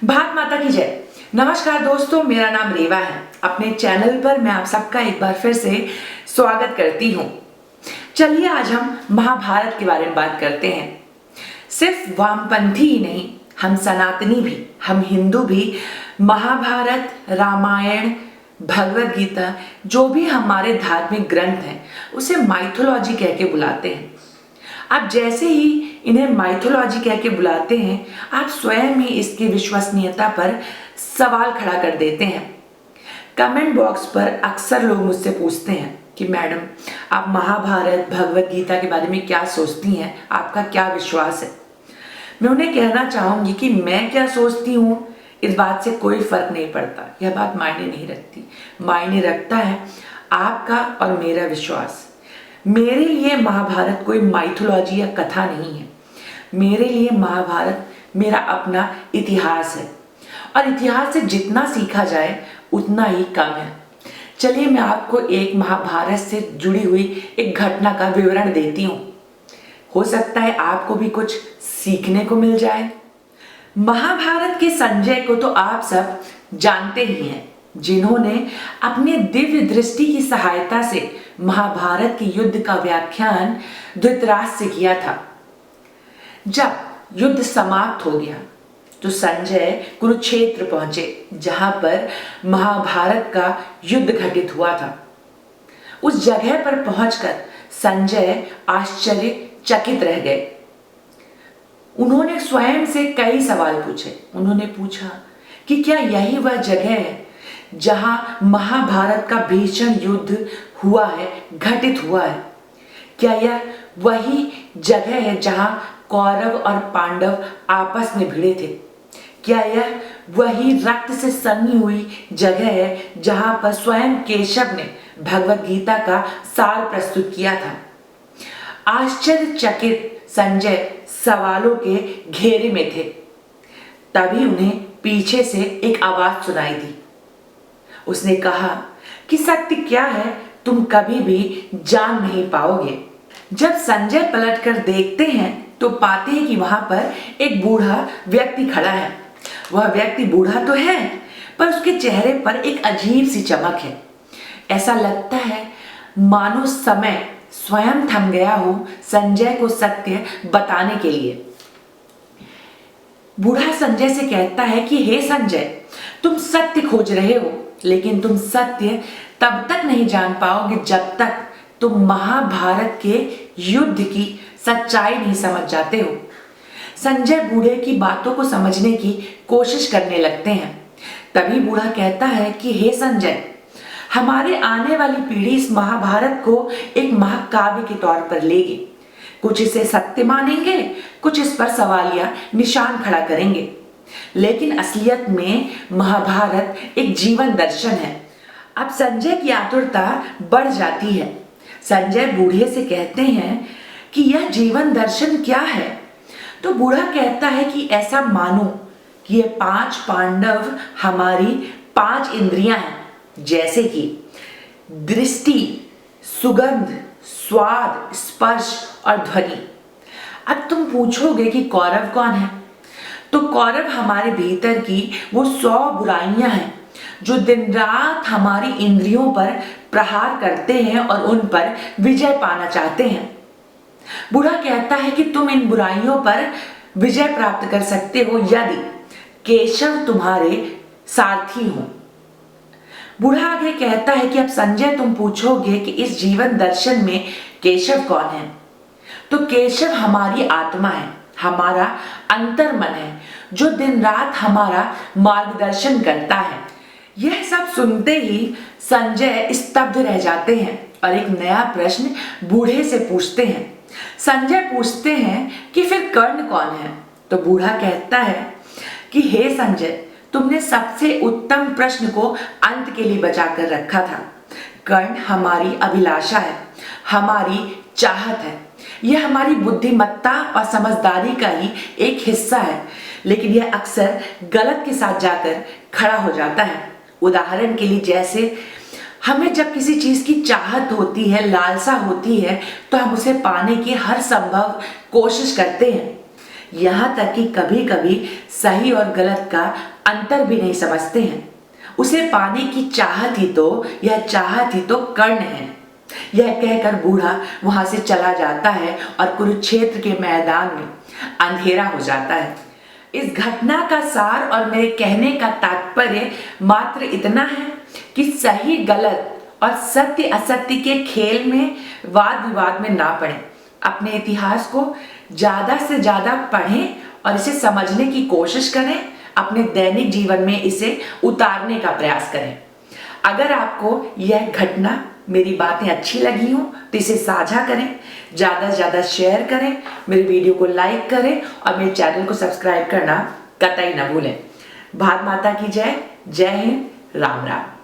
भारत माता की जय। नमस्कार दोस्तों, मेरा नाम रेवा है। अपने चैनल पर मैं आप सबका एक बार फिर से स्वागत करती हूँ। चलिए आज हम महाभारत के बारे में बात करते हैं। सिर्फ वामपंथी ही नहीं, हम सनातनी भी, हम हिंदू भी महाभारत, रामायण, भगवत गीता, जो भी हमारे धार्मिक ग्रंथ हैं उसे माइथोलॉजी कह के बुलाते हैं। आप जैसे ही इन्हें माइथोलॉजी कह के बुलाते हैं, आप स्वयं ही इसकी विश्वसनीयता पर सवाल खड़ा कर देते हैं। कमेंट बॉक्स पर अक्सर लोग मुझसे पूछते हैं कि मैडम, आप महाभारत, भगवत गीता के बारे में क्या सोचती हैं, आपका क्या विश्वास है। मैं उन्हें कहना चाहूँगी कि मैं क्या सोचती हूँ इस बात से कोई फर्क नहीं पड़ता, यह बात मायने नहीं रखती। मायने रखता है आपका और मेरा विश्वास। मेरे लिए महाभारत कोई माइथोलॉजी या कथा नहीं है। मेरे लिए महाभारत मेरा अपना इतिहास है, और इतिहास से जितना सीखा जाए उतना ही कम है। चलिए मैं आपको एक महाभारत से जुड़ी हुई एक घटना का विवरण देती हूँ। हो सकता है आपको भी कुछ सीखने को मिल जाए। महाभारत के संजय को तो आप सब जानते ही हैं, जिन्होंने अपने दिव्य दृष्टि की सहायता से महाभारत के युद्ध का व्याख्यान धृतराष्ट्र से किया था। जब युद्ध समाप्त हो गया तो संजय कुरुक्षेत्र पहुंचे, जहां पर महाभारत का युद्ध घटित हुआ था। उस जगह पर पहुंचकर संजय आश्चर्यचकित रह गए। उन्होंने स्वयं से कई सवाल पूछे। उन्होंने पूछा कि क्या यही वह जगह है जहां महाभारत का भीषण युद्ध हुआ है, घटित हुआ है? क्या यह वही जगह है जहां कौरव और पांडव आपस में भिड़े थे? क्या यह वही रक्त से सनी हुई जगह है जहां पर स्वयं केशव ने भगवत गीता का सार प्रस्तुत किया था? आश्चर्यचकित संजय सवालों के घेरे में थे। तभी उन्हें पीछे से एक आवाज सुनाई दी। उसने कहा कि सत्य क्या है तुम कभी भी जान नहीं पाओगे। जब संजय पलटकर देखते हैं तो पाते हैं कि वहां पर एक बूढ़ा व्यक्ति खड़ा है। वह व्यक्ति बूढ़ा तो है, पर उसके चेहरे पर एक अजीब सी चमक है। ऐसा लगता है मानो समय स्वयं थम गया हो संजय को सत्य बताने के लिए। बूढ़ा संजय से कहता है कि हे संजय, तुम सत्य खोज रहे हो, लेकिन तुम सत्य तब तक नहीं जान पाओगे जब तक तुम महाभारत के युद्ध की सच्चाई नहीं समझ जाते हो। संजय बूढ़े की बातों को समझने की कोशिश करने लगते हैं। तभी बूढ़ा कहता है कि हे संजय, हमारे आने वाली पीढ़ी इस महाभारत को एक महाकाव्य के तौर पर लेगी। कुछ इसे सत्य मानेंगे, कुछ इस पर सवालिया निशान खड़ा करेंगे, लेकिन असलियत में महाभारत एक जीवन दर्शन है। अब संजय की आतुरता बढ़ जाती है। संजय बूढ़े से कहते हैं कि यह जीवन दर्शन क्या है? तो बूढ़ा कहता है कि ऐसा मानो कि ये 5 पांडव हमारी 5 इंद्रियां हैं, जैसे कि दृष्टि, सुगंध, स्वाद, स्पर्श और ध्वनि। अब तुम पूछोगे कि कौरव कौन है? तो कौरव हमारे भीतर की वो 100 बुराइयां हैं जो दिन रात हमारी इंद्रियों पर प्रहार करते हैं और उन पर विजय पाना चाहते हैं। बूढ़ा कहता है कि तुम इन बुराइयों पर विजय प्राप्त कर सकते हो यदि केशव तुम्हारे सारथी हो। बूढ़ा आगे कहता है कि अब संजय तुम पूछोगे कि इस जीवन दर्शन में केशव कौन है? तो केशव हमारी आत्मा है, हमारा अंतर्मन है, जो दिन रात हमारा मार्गदर्शन करता है। यह सब सुनते ही संजय स्तब्ध रह जाते हैं और एक नया प्रश्न बूढ़े से पूछते हैं। संजय पूछते हैं कि फिर कर्ण कौन है? तो बूढ़ा कहता है कि हे संजय, तुमने सबसे उत्तम प्रश्न को अंत के लिए बचाकर रखा था। कर्ण हमारी अभिलाषा है, हमारी चाहत है। यह हमारी बुद्धिमत्ता और समझदारी का ही एक हिस्सा है, लेकिन यह अक्सर गलत के साथ जाकर खड़ा हो जाता है। उदाहरण के लिए, जैसे हमें जब किसी चीज की चाहत होती है, लालसा होती है, तो हम उसे पाने की हर संभव कोशिश करते हैं। यहाँ तक कि कभी कभी सही और गलत का अंतर भी नहीं समझते हैं। उसे पाने की चाहत ही तो, यह चाहत ही तो कर्ण है। यह कहकर बूढ़ा वहां से चला जाता है और कुरुक्षेत्र के मैदान में अंधेरा हो जाता है। इस घटना का सार और मेरे कहने का तात्पर्य मात्र इतना है कि सही गलत और सत्य असत्य के खेल में वाद विवाद में ना पड़ें। अपने इतिहास को ज्यादा से ज्यादा पढ़ें और इसे समझने की कोशिश करें। अपने दैनिक जीवन में इसे उतारने का प्रयास करें। अगर आपको यह घटना, मेरी बातें अच्छी लगी हो तो इसे साझा करें, ज्यादा से ज्यादा शेयर करें, मेरे वीडियो को लाइक करें और मेरे चैनल को सब्सक्राइब करना कतई न भूलें। भारत माता की जय। जय हिंद। राम राम।